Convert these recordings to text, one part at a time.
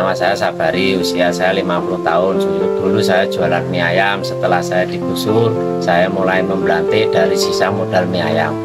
nama saya Sabari, usia saya 50 tahun. Dulu saya jualan mie ayam, setelah saya digusur, saya mulai membelantik dari sisa modal mie ayam.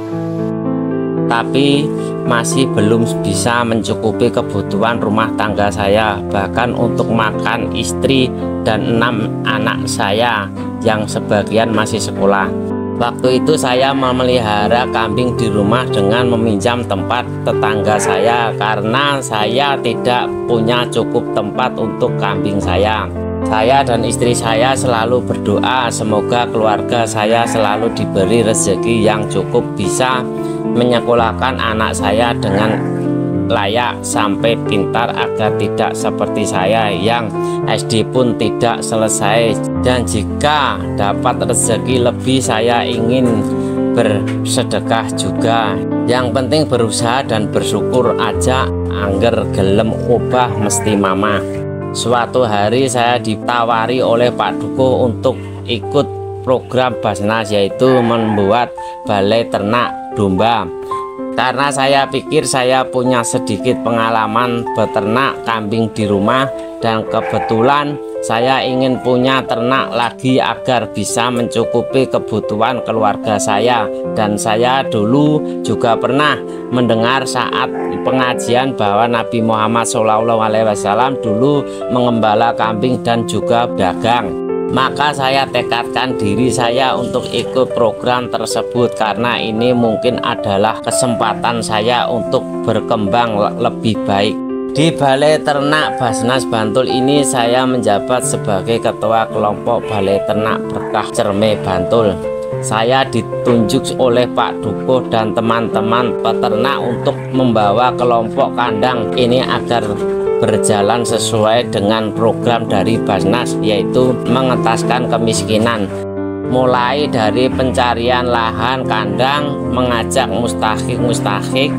Tapi masih belum bisa mencukupi kebutuhan rumah tangga saya, bahkan untuk makan istri dan 6 anak saya yang sebagian masih sekolah. Waktu itu saya memelihara kambing di rumah dengan meminjam tempat tetangga saya karena saya tidak punya cukup tempat untuk kambing saya. Saya dan istri saya selalu berdoa semoga keluarga saya selalu diberi rezeki yang cukup bisa menyekolahkan anak saya dengan layak sampai pintar agar tidak seperti saya yang SD pun tidak selesai. Dan jika dapat rezeki lebih saya ingin bersedekah juga. Yang penting berusaha dan bersyukur aja, angger gelem obah mesti mama. Suatu hari saya ditawari oleh Pak Duko untuk ikut program Basnas, yaitu membuat balai ternak domba. Karena saya pikir saya punya sedikit pengalaman beternak kambing di rumah, dan kebetulan saya ingin punya ternak lagi agar bisa mencukupi kebutuhan keluarga saya. Dan saya dulu juga pernah mendengar saat pengajian bahwa Nabi Muhammad SAW dulu mengembala kambing dan juga dagang. Maka saya tekadkan diri saya untuk ikut program tersebut karena ini mungkin adalah kesempatan saya untuk berkembang lebih baik. Di Balai Ternak Basnas Bantul ini saya menjabat sebagai ketua kelompok Balai Ternak Berkah Cerme Bantul. Saya ditunjuk oleh Pak Duko dan teman-teman peternak untuk membawa kelompok kandang ini agar berjalan sesuai dengan program dari Basnas, yaitu mengentaskan kemiskinan. Mulai dari pencarian lahan kandang, mengajak mustahik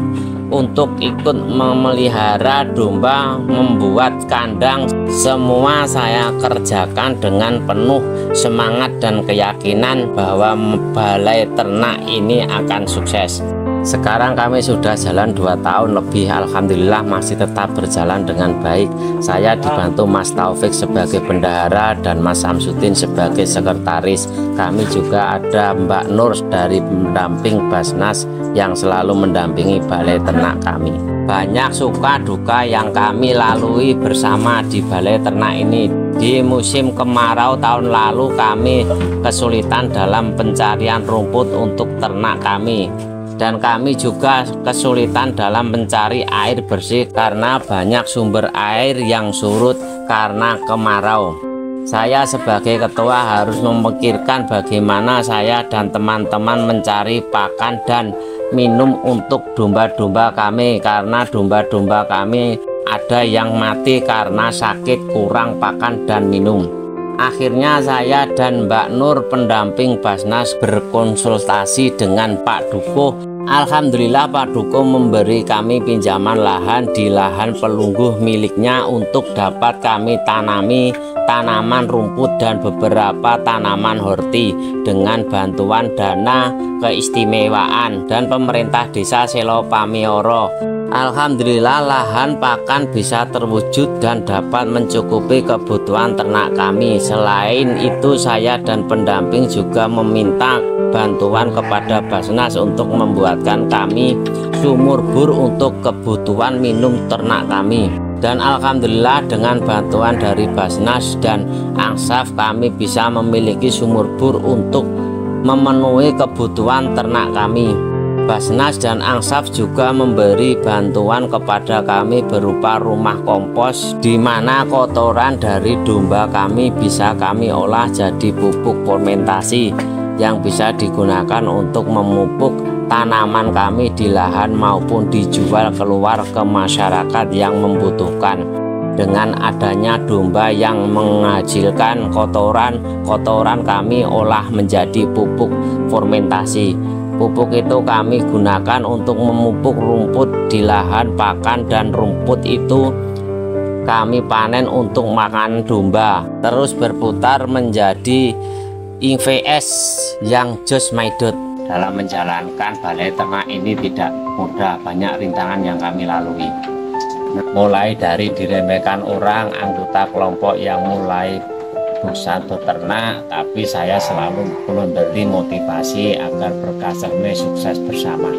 untuk ikut memelihara domba, membuat kandang, semua saya kerjakan dengan penuh semangat dan keyakinan bahwa balai ternak ini akan sukses. Sekarang kami sudah jalan 2 tahun lebih, alhamdulillah masih tetap berjalan dengan baik. Saya dibantu Mas Taufik sebagai bendahara dan Mas Samsudin sebagai sekretaris. Kami juga ada Mbak Nur dari pendamping Basnas yang selalu mendampingi balai ternak kami. Banyak suka duka yang kami lalui bersama di balai ternak ini. Di musim kemarau tahun lalu kami kesulitan dalam pencarian rumput untuk ternak kami. Dan kami juga kesulitan dalam mencari air bersih karena banyak sumber air yang surut karena kemarau. Saya sebagai ketua harus memikirkan bagaimana saya dan teman-teman mencari pakan dan minum untuk domba-domba kami, karena domba-domba kami ada yang mati karena sakit, kurang pakan dan minum. Akhirnya saya dan Mbak Nur pendamping Basnas berkonsultasi dengan Pak Duko. Alhamdulillah Pak Duko memberi kami pinjaman lahan di lahan pelungguh miliknya untuk dapat kami tanami tanaman rumput dan beberapa tanaman horti dengan bantuan dana keistimewaan dan pemerintah desa Selo Pamioro. Alhamdulillah lahan pakan bisa terwujud dan dapat mencukupi kebutuhan ternak kami. Selain itu saya dan pendamping juga meminta bantuan kepada Basnas untuk membuatkan kami sumur bor untuk kebutuhan minum ternak kami. Dan alhamdulillah dengan bantuan dari Basnas dan Angsaf kami bisa memiliki sumur bor untuk memenuhi kebutuhan ternak kami. Basnas dan Angsaf juga memberi bantuan kepada kami berupa rumah kompos di mana kotoran dari domba kami bisa kami olah jadi pupuk fermentasi yang bisa digunakan untuk memupuk tanaman kami di lahan maupun dijual keluar ke masyarakat yang membutuhkan. Dengan adanya domba yang menghasilkan kotoran kami olah menjadi pupuk fermentasi. Pupuk itu kami gunakan untuk memupuk rumput di lahan pakan dan rumput itu kami panen untuk makan domba. Terus berputar menjadi IVS yang Jos Maidot. Dalam menjalankan balai ternak ini tidak mudah, banyak rintangan yang kami lalui. mulai dari diremehkan orang, anggota kelompok yang mulai bosan beternak, tapi saya selalu memberi motivasi agar berkasarnya sukses bersama.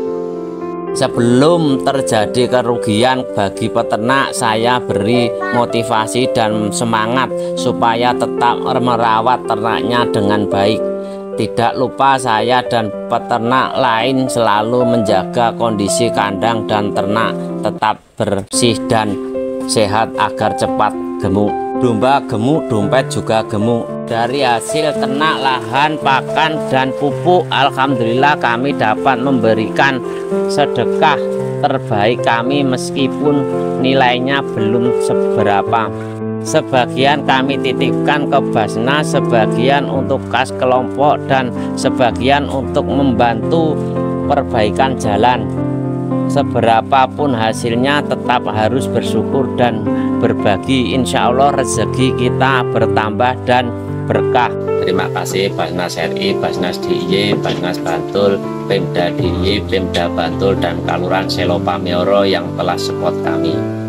Sebelum terjadi kerugian bagi peternak, saya beri motivasi dan semangat supaya tetap merawat ternaknya dengan baik. Tidak lupa saya dan peternak lain selalu menjaga kondisi kandang dan ternak tetap bersih dan sehat agar cepat gemuk. Domba gemuk, dompet juga gemuk. Dari hasil ternak, lahan, pakan, dan pupuk, alhamdulillah kami dapat memberikan sedekah terbaik kami meskipun nilainya belum seberapa. Sebagian kami titipkan ke Basnas, sebagian untuk kas kelompok, dan sebagian untuk membantu perbaikan jalan. Seberapapun hasilnya tetap harus bersyukur dan berbagi. Insya Allah rezeki kita bertambah dan berkah. Terima kasih Basnas RI, Basnas DIY, Basnas Bantul, Pemda DIY, Pemda Bantul, dan Kelurahan Selo Pamioro yang telah support kami.